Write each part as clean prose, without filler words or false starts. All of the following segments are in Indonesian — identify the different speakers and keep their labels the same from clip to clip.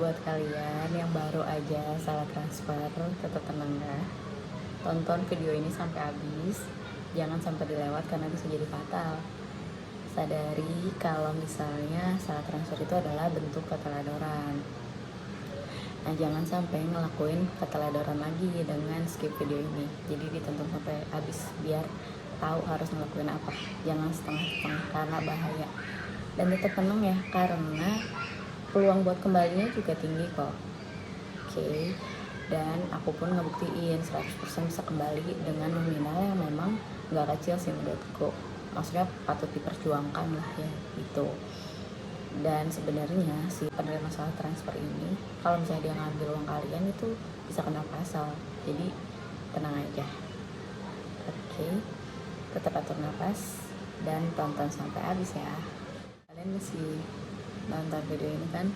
Speaker 1: buat kalian yang baru aja salah transfer, tetap tenang ya. Tonton video ini sampai habis, jangan sampai dilewat karena bisa jadi fatal. Sadari kalau misalnya salah transfer itu adalah bentuk keteledoran. Nah, jangan sampai ngelakuin keteledoran lagi dengan skip video ini. Jadi ditonton sampai habis biar tahu harus ngelakuin apa. Jangan setengah-setengah karena bahaya. Dan tetap tenang ya, karena peluang buat kembalinya juga tinggi kok. Oke. Dan aku pun ngebuktiin 100% bisa kembali dengan nominal yang memang nggak kecil sih menurutku. Maksudnya patut diperjuangkan lah ya gitu. Dan sebenarnya si penerima salah transfer ini kalau misalnya dia ngambil uang kalian itu bisa kena pasal. Jadi tenang aja. Oke. Tetap atur nafas dan tonton sampai habis ya. Kalian masih nonton video ini kan?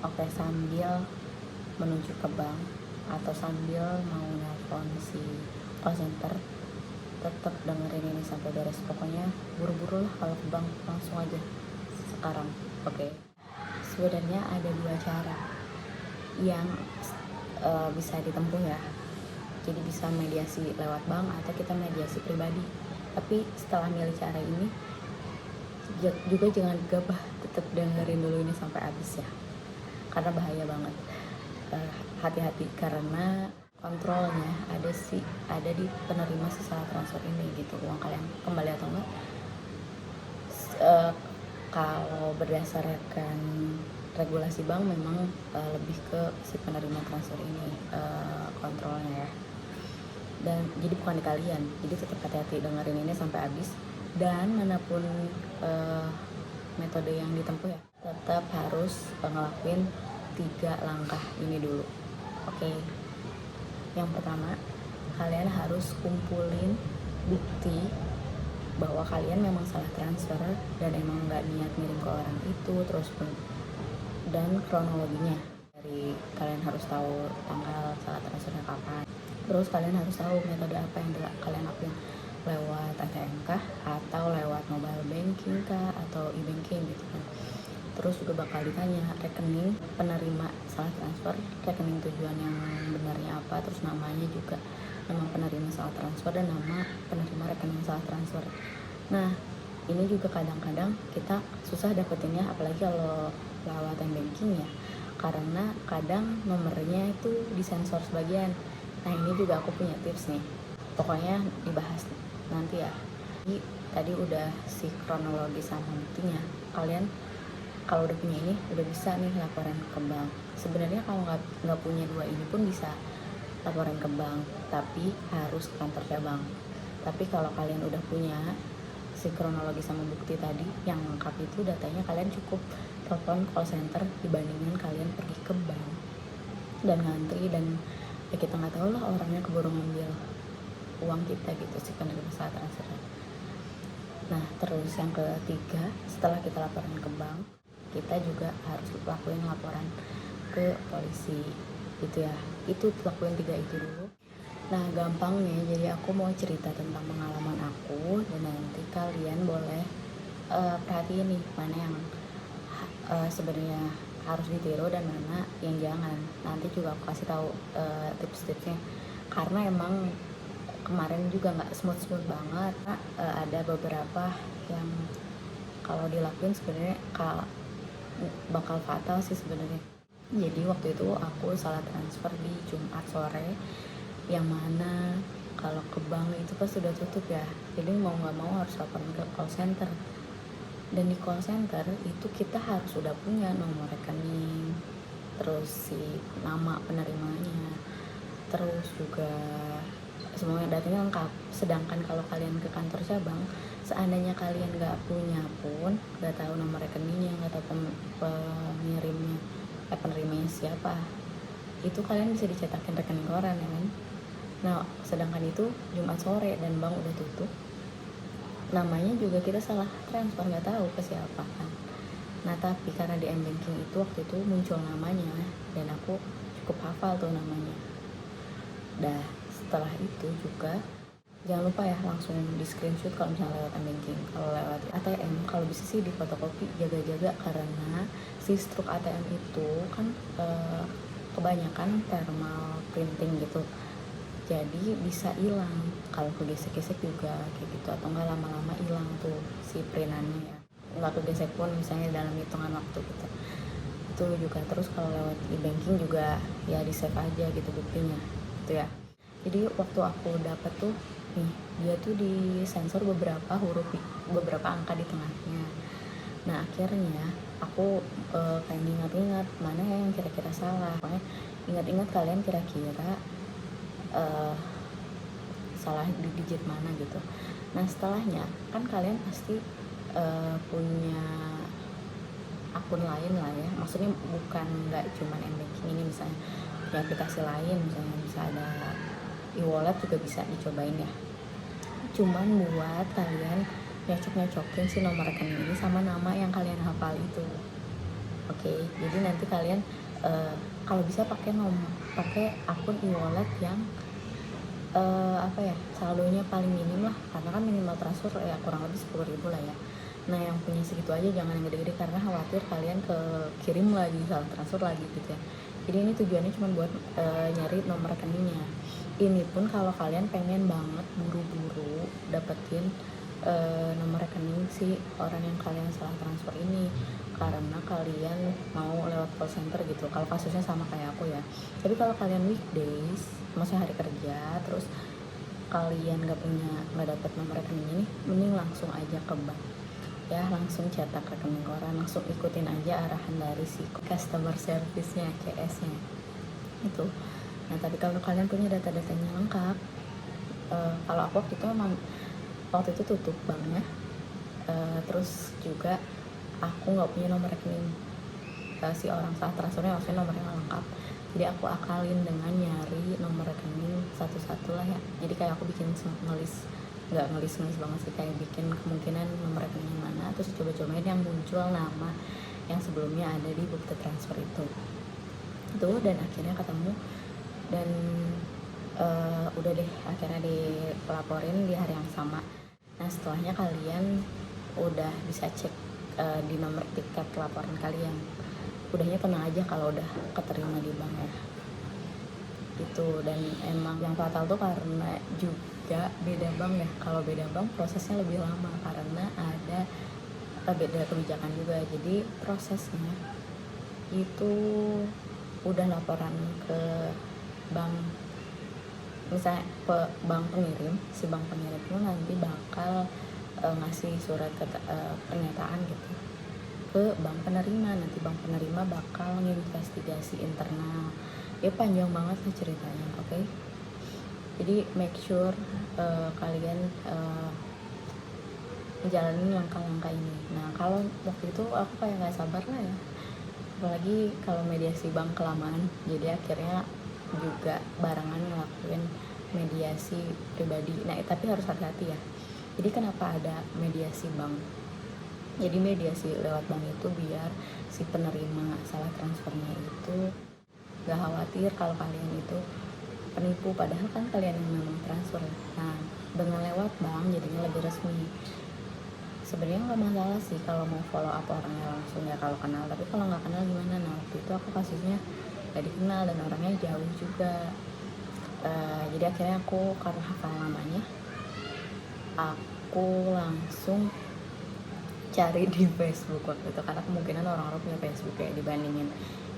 Speaker 1: Oke, sambil menuju ke bank atau sambil mau nelpon si call center, tetap dengerin ini sampai beres. Pokoknya buru-buru lah kalau ke bank, langsung aja sekarang. Oke. Sebenarnya ada dua cara yang bisa ditempuh ya. Jadi bisa mediasi lewat bank atau kita mediasi pribadi. Tapi setelah milih cara ini juga jangan gegabah, tetap dengerin dulu ini sampai habis ya, karena bahaya banget. Hati-hati karena kontrolnya ada di penerima si salah transfer ini gitu. Uang kalian kembali atau enggak, kalau berdasarkan regulasi bank memang lebih ke si penerima transfer ini kontrolnya ya. Dan jadi bukan di kalian, jadi tetap hati-hati dengerin ini sampai habis. Dan manapun metode yang ditempuh ya, tetap harus ngelakuin 3 langkah ini dulu. Oke. Yang pertama, kalian harus kumpulin bukti bahwa kalian memang salah transfer dan emang nggak niat ngirim ke orang itu, terus dan kronologinya. Dari kalian harus tahu tanggal salah transfernya kapan. Terus kalian harus tahu metode apa yang kalian lakuin, lewat ATM kah atau lewat mobile banking kah atau e-banking gitu kan. Terus juga bakal ditanya rekening penerima salah transfer, rekening tujuan yang benarnya apa, terus namanya juga, nama penerima salah transfer dan nama penerima rekening salah transfer. Nah, ini juga kadang-kadang kita susah dapetinnya, apalagi kalau lewat banking ya, karena kadang nomornya itu disensor sebagian. Nah, ini juga aku punya tips nih, pokoknya dibahas nanti ya. Jadi tadi udah si kronologi sama buktinya, kalian kalau udah punya ini udah bisa nih laporan ke bank. Sebenarnya kalau nggak punya dua ini pun bisa laporan ke bank, tapi harus ke kantor cabang. Tapi kalau kalian udah punya si kronologi sama bukti tadi yang lengkap itu, datanya kalian cukup telepon call center dibandingin kalian pergi ke bank dan ngantri, dan ya kita nggak tahu lah orangnya keburu ngambil uang kita gitu sih penerima saat transfer. Nah, terus yang ketiga, setelah kita laporan ke bank, kita juga harus lakuin laporan ke polisi gitu ya. Itu lakuin 3 itu dulu. Nah, gampangnya jadi aku mau cerita tentang pengalaman aku, dan nanti kalian boleh perhatiin nih mana yang sebenarnya harus ditiru dan mana yang jangan. Nanti juga aku kasih tahu tips-tipsnya, karena emang kemarin juga nggak smooth banget. Ada beberapa yang kalau dilakuin sebenarnya bakal fatal sih sebenarnya. Jadi waktu itu aku salah transfer di Jumat sore, yang mana kalau ke bank itu pas sudah tutup ya, jadi mau nggak mau harus laporan ke call center. Dan di call center itu kita harus sudah punya nomor rekening, terus si nama penerimanya, terus juga semuanya datanya lengkap. Sedangkan kalau kalian ke kantor cabang, seandainya kalian nggak punya pun, nggak tahu nomor rekeningnya, nggak tahu pengirimnya, penerimanya siapa, itu kalian bisa dicetakin rekening koran ya kan. Nah, sedangkan itu Jumat sore dan bank udah tutup, namanya juga kita salah transfer, nggak tahu ke siapa kan. Nah, tapi karena di banking itu waktu itu muncul namanya dan aku cukup hafal tuh namanya. Dah, setelah itu juga jangan lupa ya langsung di screenshot kalau misalnya lewat banking. Kalau lewat ATM kalau bisa sih di fotokopi, jaga-jaga karena si struk ATM itu kan kebanyakan thermal printing gitu, jadi bisa hilang kalau kegesek-gesek juga kayak gitu, atau enggak lama-lama hilang tuh si printannya ya, nggak kegesek pun misalnya dalam hitungan waktu gitu. Itu juga. Terus kalau lewat e-banking juga ya di save aja gitu buktinya gitu ya. Jadi waktu aku dapat tuh nih, dia tuh disensor beberapa huruf, beberapa angka di tengahnya. Nah akhirnya aku kayak ingat-ingat mana yang kira-kira salah. Pokoknya ingat-ingat kalian kira-kira salah di digit mana gitu. Nah setelahnya kan kalian pasti punya akun lain lah ya, maksudnya bukan nggak cuman banking ini, misalnya punya aplikasi lain, misalnya bisa ada e-wallet juga bisa dicobain ya, cuman buat kalian nyocok-nyocokin si nomor rekening ini sama nama yang kalian hafal itu. Oke, jadi nanti kalian kalau bisa pakai akun e-wallet yang apa ya, saldonya paling minim lah, karena kan minimal transfer ya kurang lebih 10.000 lah ya. Nah yang punya segitu aja jangan yang gede-gede, karena khawatir kalian kirim lagi, salah transfer lagi gitu ya. Jadi ini tujuannya cuma buat nyari nomor rekeningnya. Ini pun kalau kalian pengen banget buru-buru dapetin nomor rekening si orang yang kalian salah transfer ini, karena kalian mau lewat call center gitu, kalau kasusnya sama kayak aku ya. Tapi kalau kalian weekdays, maksudnya hari kerja, terus kalian nggak dapat nomor rekening ini, mending langsung aja ke bank ya, langsung cetak rekening koran, langsung ikutin aja arahan dari si customer service-nya, CS-nya itu. Nah tapi kalau kalian punya data-datanya lengkap, kalau aku waktu itu tutup banknya, terus juga aku nggak punya nomor rekening si orang salah transfernya, maksudnya nomornya nggak lengkap, jadi aku akalin dengan nyari nomor rekening satu-satu lah ya. Jadi kayak aku bikin nggak ngelis banget sih, kayak bikin kemungkinan nomor rekening mana, terus coba-cobain yang muncul nama yang sebelumnya ada di bukti transfer itu. Dan akhirnya ketemu, dan udah deh akhirnya dilaporin di hari yang sama. Nah setelahnya kalian udah bisa cek di nomor tiket laporan kalian, udahnya tenang aja kalau udah keterima di bank ya gitu. Dan emang yang fatal tuh karena juga beda bank ya, kalau beda bank prosesnya lebih lama karena ada beda kebijakan juga. Jadi prosesnya itu udah laporan ke bank, misalnya bank pengirim, si bank pengirim itu nanti bakal ngasih surat pernyataan gitu ke bank penerima, nanti bank penerima bakal nginvestigasi internal ya, panjang banget sih ceritanya. Oke? Jadi make sure kalian menjalani langkah-langkah ini. Nah kalau waktu itu aku kayak nggak sabar lah ya, apalagi kalau mediasi bank kelamaan, jadi akhirnya juga barengan ngelakuin mediasi pribadi. Nah tapi harus hati-hati ya. Jadi kenapa ada mediasi bank? Jadi mediasi lewat bank itu biar si penerima salah transfernya itu gak khawatir kalau kalian itu penipu, padahal kan kalian yang memang transfer. Nah dengan lewat bank jadinya lebih resmi. Sebenarnya nggak masalah sih kalau mau follow up orangnya langsung ya kalau kenal, tapi kalau nggak kenal gimana? Nah waktu itu aku kasusnya gak dikenal dan orangnya jauh juga. Jadi akhirnya aku karena hafal namanya, aku langsung cari di Facebook waktu itu, karena kemungkinan orang-orang punya Facebook ya dibandingin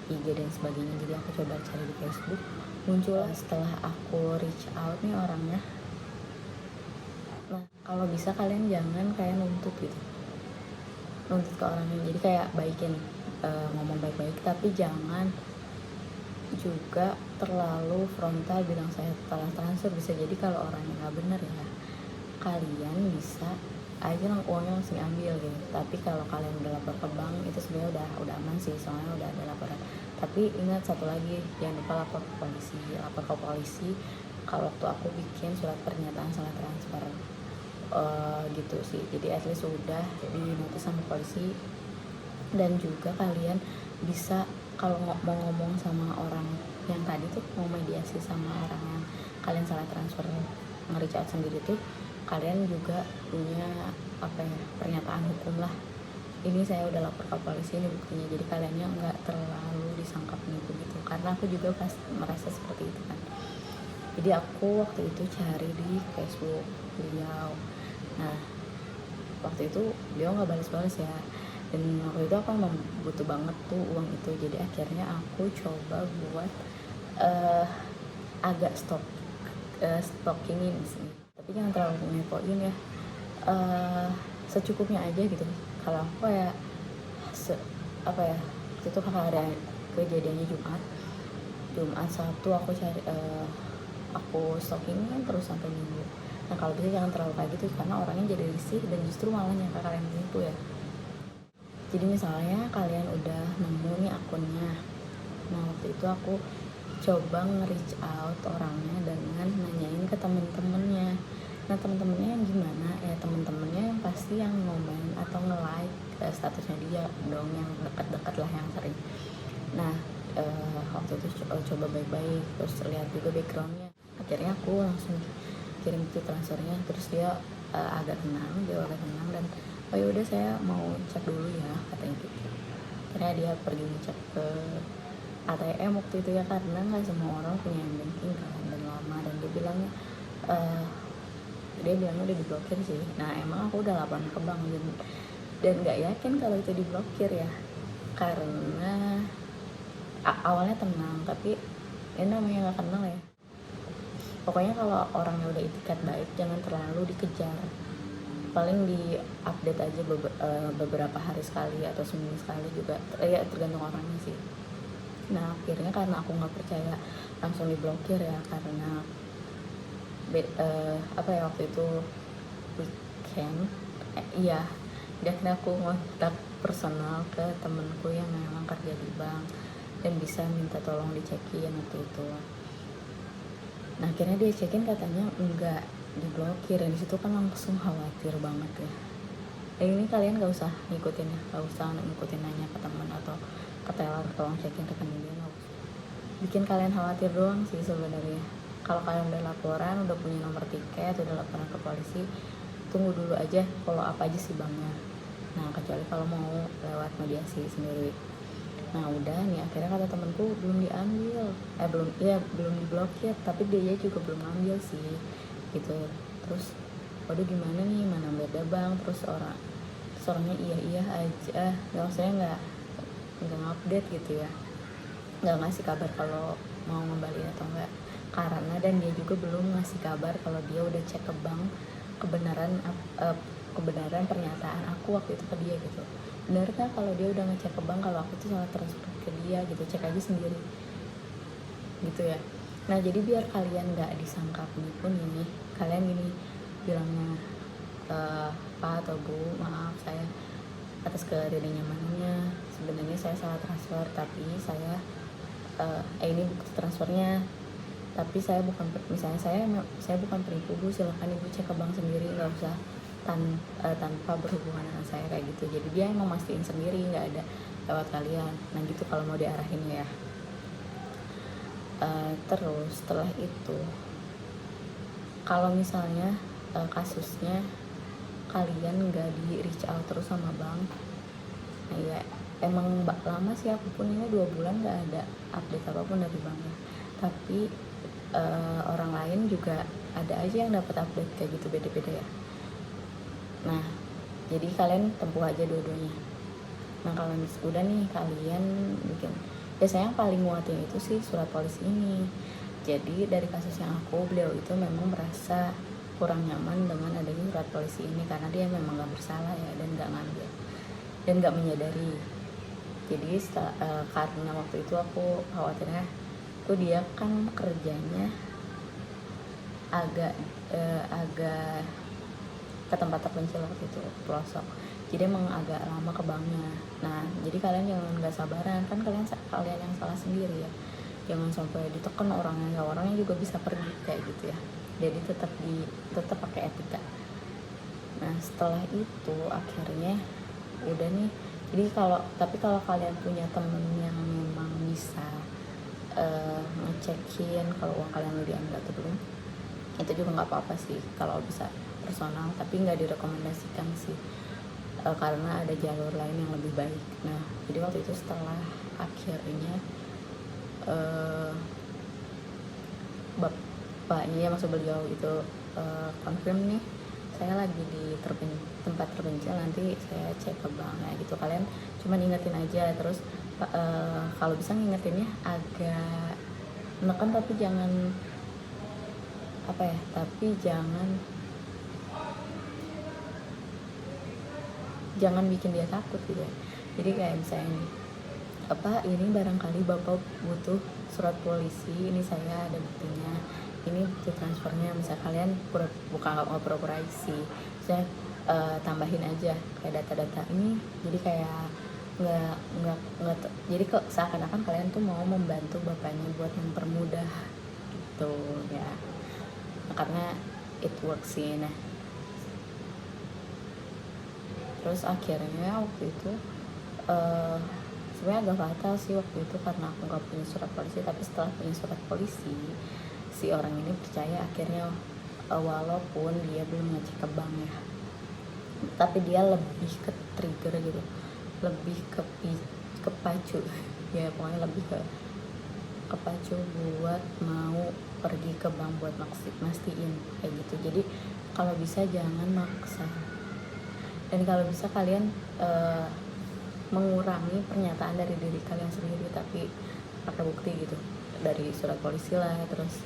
Speaker 1: IG dan sebagainya. Jadi aku coba cari di Facebook, muncul setelah aku reach out nih orangnya. Nah kalau bisa kalian jangan kayak nuntut gitu, nuntut ke orangnya, jadi kayak baikin, ngomong baik-baik, tapi jangan juga terlalu frontal bilang saya telah transfer. Bisa jadi kalau orangnya nggak bener ya, kalian bisa aja uangnya langsung diambil gitu. Tapi kalau kalian udah lapor ke bank itu sebenarnya udah aman sih, soalnya udah ada laporan. Tapi ingat satu lagi, jangan lupa lapor ke polisi. Kalau waktu aku bikin surat pernyataan salah transfer gitu sih, jadi at least udah di notis sama polisi. Dan juga kalian bisa kalau mau ngomong sama orang yang tadi tuh, mau mediasi sama orang yang kalian salah transfer, nge-reach out sendiri tuh kalian juga punya pernyataan hukum lah, ini saya udah lapor ke polisi, ini buktinya. Jadi kaliannya nggak terlalu disangka penipu gitu, karena aku juga pas merasa seperti itu kan. Jadi aku waktu itu cari di Facebook beliau. Nah waktu itu beliau nggak balas-balas ya, dan waktu itu aku emang butuh banget tuh uang itu. Jadi akhirnya aku coba buat agak stockingin sih, tapi jangan terlalu ngepoin ya, secukupnya aja gitu. Kalau aku ya itu hari kejadiannya Jumat Sabtu aku cari aku stockingin terus sampai Minggu. Nah kalau bisa jangan terlalu kayak gitu, karena orangnya jadi risih dan justru malah nyangka kalian penipu ya. Jadi misalnya kalian udah nemu nih akunnya, nah waktu itu aku coba nge-reach out orangnya dengan nanyain ke temen-temennya. Nah temen-temennya yang gimana ya, temen-temennya yang pasti yang ngomen atau nge-like statusnya dia dong, yang dekat-dekat lah, yang sering. Nah waktu itu coba baik-baik, terus lihat juga backgroundnya. Akhirnya aku langsung kirim itu transfernya, terus dia agak tenang dan oh yaudah saya mau cek dulu ya, katanya gitu. Akhirnya dia pergi ngecek ke ATM waktu itu ya, karena nggak semua orang punya banking kan, dan lama, dan dia bilangnya udah diblokir sih. Nah emang aku udah laporan ke bank dan nggak yakin kalau itu diblokir ya, karena awalnya tenang, tapi ini namanya nggak kenal ya. Pokoknya kalau orangnya udah itikat baik jangan terlalu dikejar, paling di update aja beberapa hari sekali atau seminggu sekali juga, ya tergantung orangnya sih. Nah akhirnya karena aku nggak percaya langsung diblokir ya, karena waktu itu weekend iya, dan aku ngontak personal ke temenku yang memang kerja di bank dan bisa minta tolong dicekin waktu itu. Nah akhirnya dia cekin, katanya enggak diblokir, dan disitu kan langsung khawatir banget ya. Ini kalian gak usah ngikutin ya, gak usah ngikutin nanya ke teman atau ke teller tolong cekin rekening dia, gak usah. Bikin kalian khawatir doang sih sebenarnya. Kalau kalian udah laporan, udah punya nomor tiket, udah laporan ke polisi, tunggu dulu aja follow up aja sih banknya. Nah kecuali kalau mau lewat mediasi sendiri. Nah udah nih, akhirnya kata temenku belum diambil, belum diblokir, tapi dia juga belum ngambil sih gitu. Terus waduh gimana nih, mana beda bank, terus orangnya iya aja, maksudnya nggak update gitu ya, nggak ngasih kabar kalau mau ngembaliin atau enggak, karena dan dia juga belum ngasih kabar kalau dia udah cek ke bank kebenaran pernyataan aku waktu itu ke dia gitu. Bener kan kalau dia udah ngecek ke bank kalau aku tuh salah transfer ke dia gitu, cek aja sendiri gitu ya. Nah jadi biar kalian nggak disangka penipu nih, kalian gini bilangnya, Pak atau Bu, maaf saya atas ketidaknyamanannya, sebenarnya saya salah transfer, tapi saya ini bukti transfernya, tapi saya bukan, misalnya saya bukan penipu Bu, silakan Ibu cek ke bank sendiri, nggak usah tanpa berhubungan dengan saya, kayak gitu. Jadi dia emang mastiin sendiri, nggak ada lewat kalian. Nah gitu kalau mau diarahin ya. Terus setelah itu kalau misalnya kasusnya kalian nggak di reach out terus sama bank, nah ya emang lama sih, aku pun ini 2 bulan nggak ada update apapun dari banknya, tapi orang lain juga ada aja yang dapat update kayak gitu, beda-beda ya. Nah jadi kalian tempuh aja dua-duanya. Nah kalau udah nih kalian bikin, biasanya yang paling nguatin itu sih surat polisi ini. Jadi dari kasus yang beliau itu memang merasa kurang nyaman dengan adanya surat polisi ini, karena dia memang gak bersalah ya, dan gak ngambil dan gak menyadari. Jadi karena waktu itu aku khawatirnya tuh dia kan kerjanya agak ke tempat terpencil waktu itu, pelosok, jadi emang agak lama ke banknya. Nah jadi kalian jangan nggak sabaran, kan kalian yang salah sendiri ya, jangan sampai ditekan orangnya juga bisa pergi kayak gitu ya. Jadi tetap pakai etika. Nah setelah itu akhirnya udah nih, jadi kalau kalian punya temen yang memang bisa ngecekin kalau uang kalian udah diambil atau belum, itu juga nggak apa-apa sih kalau bisa personal, tapi nggak direkomendasikan sih, karena ada jalur lain yang lebih baik. Nah jadi waktu itu setelah akhirnya bapaknya, maksud beliau itu confirm nih saya lagi di tempat terpencil, nanti saya cek ke bank ya gitu. Kalian cuma ingetin aja, terus kalau bisa ngingetinnya agak menekan, tapi jangan jangan bikin dia takut gitu ya. Jadi kayak misalnya nih, ini barangkali bapak butuh surat polisi, ini saya ada buktinya, ini bukti transfernya. Misal kalian pura-pura isi, saya tambahin aja kayak data-data ini, jadi kayak nggak jadi kok seakan-akan kalian tuh mau membantu bapaknya buat mempermudah gitu ya. Nah, karena it works sih. Nah terus akhirnya waktu itu sebenarnya agak fatal sih waktu itu, karena aku nggak punya surat polisi. Tapi setelah punya surat polisi, si orang ini percaya akhirnya, walaupun dia belum ngecek ke bank ya, tapi dia lebih ke trigger gitu, lebih kepacu ya, pokoknya lebih kepacu buat mau pergi ke bank buat mastiin kayak gitu. Jadi kalau bisa jangan maksa, dan kalau bisa kalian mengurangi pernyataan dari diri kalian sendiri, tapi pakai bukti gitu, dari surat polisi lah, terus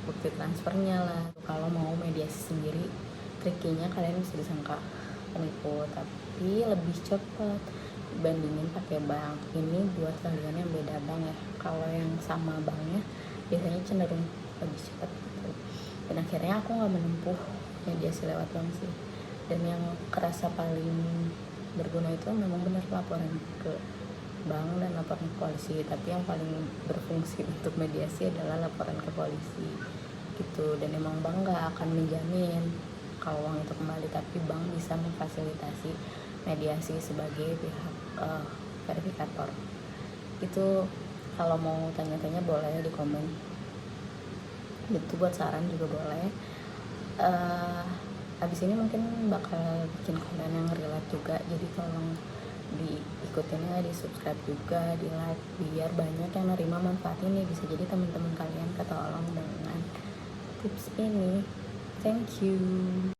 Speaker 1: bukti transfernya lah. Kalau mau mediasi sendiri, trikinya kalian bisa disangka penipu, tapi lebih cepat dibandingin pakai bank. Ini buat kalian yang beda bank ya, kalau yang sama banknya biasanya cenderung lebih cepat gitu. Dan akhirnya aku nggak menempuh mediasi lewat bank sih. Dan yang kerasa paling berguna itu memang benar laporan ke bank dan laporan ke polisi. Tapi yang paling berfungsi untuk mediasi adalah laporan ke polisi gitu. Dan emang bank nggak akan menjamin kalau uang itu kembali, tapi bank bisa memfasilitasi mediasi sebagai pihak verifikator. Itu kalau mau tanya-tanya boleh di komen. Itu buat saran juga boleh. Abis ini mungkin bakal bikin konten yang relate juga, jadi tolong diikutinnya, di subscribe juga, di like, biar banyak yang nerima manfaat ini. Bisa jadi teman-teman kalian ketolong dengan tips ini. Thank you.